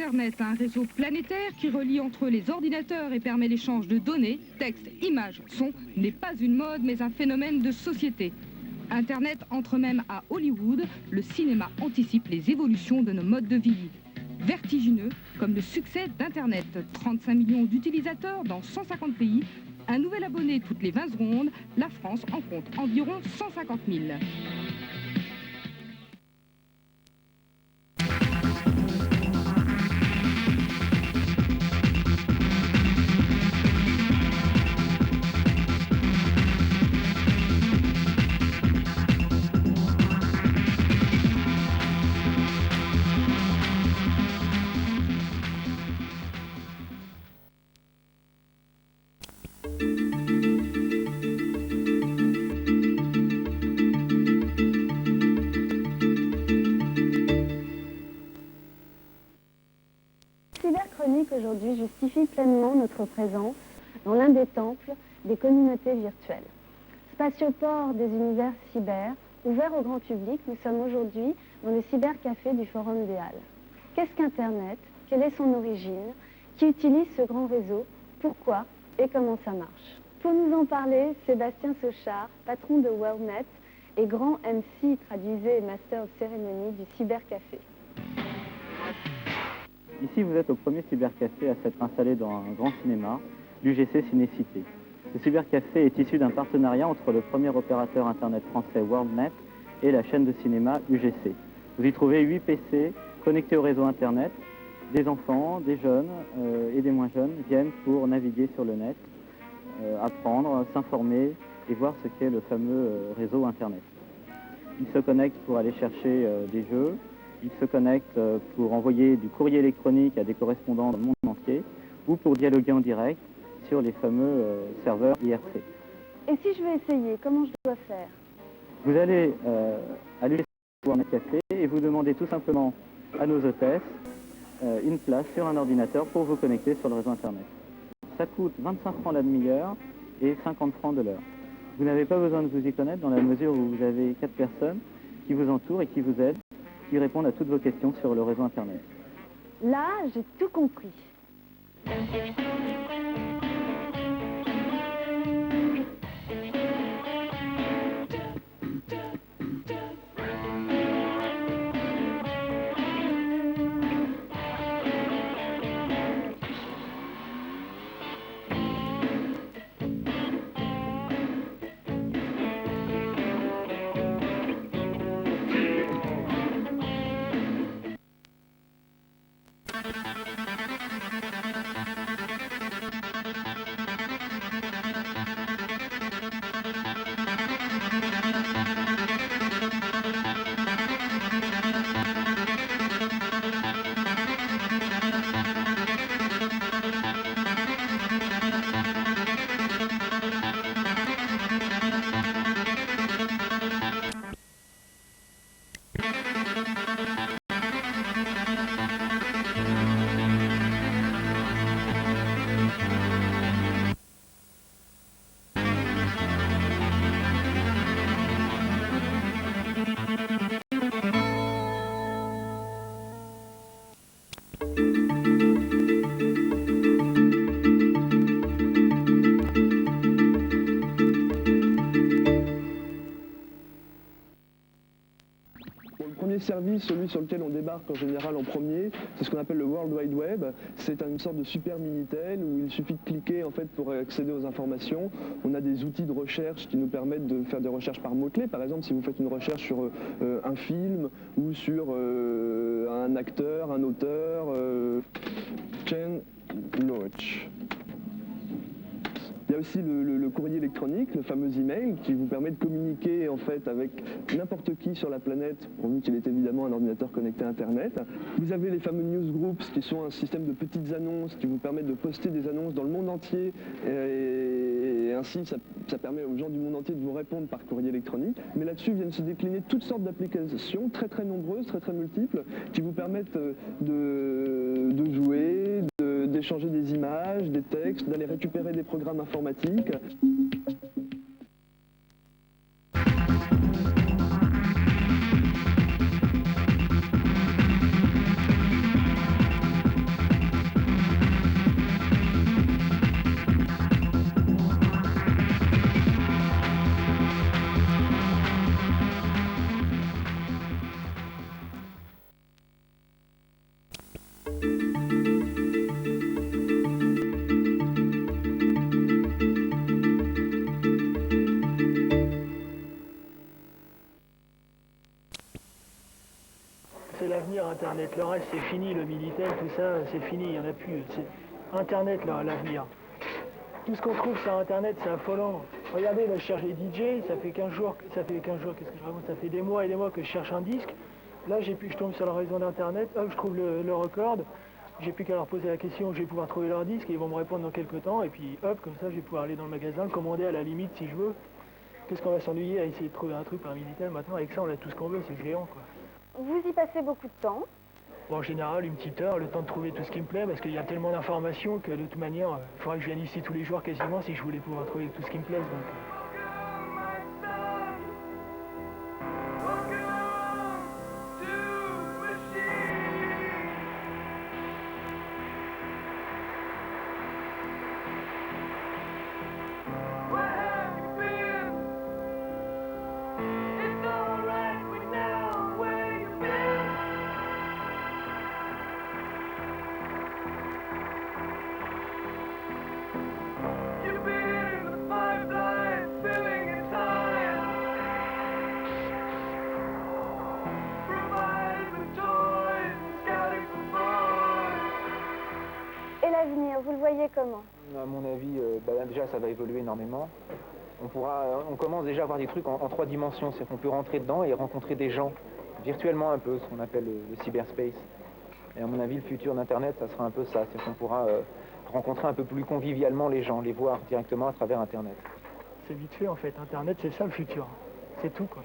Internet, un réseau planétaire qui relie entre les ordinateurs et permet l'échange de données, textes, images, sons, n'est pas une mode mais un phénomène de société. Internet entre même à Hollywood, le cinéma anticipe les évolutions de nos modes de vie. Vertigineux, comme le succès d'Internet, 35 millions d'utilisateurs dans 150 pays, un nouvel abonné toutes les 20 secondes, la France en compte environ 150 000. Cyberchronique aujourd'hui justifie pleinement notre présence dans l'un des temples des communautés virtuelles. Spatioport des univers cyber, ouvert au grand public, nous sommes aujourd'hui dans le cybercafé du Forum des Halles. Qu'est-ce qu'Internet? Quelle est son origine? Qui utilise ce grand réseau? Pourquoi? Et comment ça marche? Pour nous en parler, Sébastien Sochard, patron de WorldNet et grand MC, traduisé et master of ceremony du cybercafé. Ici, vous êtes au premier cybercafé à s'être installé dans un grand cinéma, l'UGC Cinécité. Ce cybercafé est issu d'un partenariat entre le premier opérateur Internet français WorldNet et la chaîne de cinéma UGC. Vous y trouvez 8 PC connectés au réseau Internet. Des enfants, des jeunes et des moins jeunes viennent pour naviguer sur le net, apprendre, s'informer et voir ce qu'est le fameux réseau Internet. Ils se connectent pour aller chercher des jeux. Ils se connectent pour envoyer du courrier électronique à des correspondants dans le monde entier ou pour dialoguer en direct sur les fameux serveurs IRC. Et si je veux essayer, comment je dois faire? Vous allez à l'UGC WorldNet Café et vous demandez tout simplement à nos hôtesses une place sur un ordinateur pour vous connecter sur le réseau Internet. Ça coûte 25 francs la demi-heure et 50 francs de l'heure. Vous n'avez pas besoin de vous y connaître dans la mesure où vous avez 4 personnes qui vous entourent et qui vous aident, qui répondent à toutes vos questions sur le réseau Internet. Là, j'ai tout compris. Service, celui sur lequel on débarque en général en premier, c'est ce qu'on appelle le World Wide Web. C'est une sorte de super Minitel où il suffit de cliquer en fait pour accéder aux informations. On a des outils de recherche qui nous permettent de faire des recherches par mots-clés. Par exemple, si vous faites une recherche sur un film ou sur un acteur, un auteur, Chen Loach. Il y a aussi le courrier électronique, le fameux email, qui vous permet de communiquer en fait avec n'importe qui sur la planète, pourvu qu'il est évidemment un ordinateur connecté à Internet. Vous avez les fameux newsgroups, qui sont un système de petites annonces qui vous permettent de poster des annonces dans le monde entier, et ainsi ça permet aux gens du monde entier de vous répondre par courrier électronique. Mais là-dessus viennent se décliner toutes sortes d'applications très très nombreuses, très très multiples, qui vous permettent de jouer, d'échanger des images, des textes, d'aller récupérer des programmes informatiques. l'avenir, Internet. Le reste, c'est fini, le Minitel, tout ça, c'est fini, il n'y en a plus. C'est Internet, là, l'avenir. Tout ce qu'on trouve sur Internet, c'est affolant. Regardez, là, je cherche les DJ, ça fait 15 jours, qu'est-ce que je raconte? Ça fait des mois et des mois que je cherche un disque. Là, je tombe sur la réseau d'Internet, hop, je trouve le record. J'ai plus qu'à leur poser la question, je vais pouvoir trouver leur disque et ils vont me répondre dans quelques temps. Et puis, hop, comme ça, je vais pouvoir aller dans le magasin, le commander à la limite si je veux. Qu'est-ce qu'on va s'ennuyer à essayer de trouver un truc par Minitel? Maintenant, avec ça, on a tout ce qu'on veut, c'est géant, quoi. Vous y passez beaucoup de temps. Bon, en général, une petite heure, le temps de trouver tout ce qui me plaît, parce qu'il y a tellement d'informations que de toute manière, il faudrait que je vienne ici tous les jours quasiment si je voulais pouvoir trouver tout ce qui me plaise. Donc, Et l'avenir, vous le voyez comment? À mon avis, déjà ça va évoluer énormément. On commence déjà à avoir des trucs en 3 dimensions, c'est-à-dire qu'on peut rentrer dedans et rencontrer des gens virtuellement un peu, ce qu'on appelle le cyberspace. Et à mon avis, le futur d'Internet, ça sera un peu ça, c'est qu'on pourra rencontrer un peu plus convivialement les gens, les voir directement à travers Internet. c'est vite fait en fait, Internet c'est ça le futur, c'est tout quoi.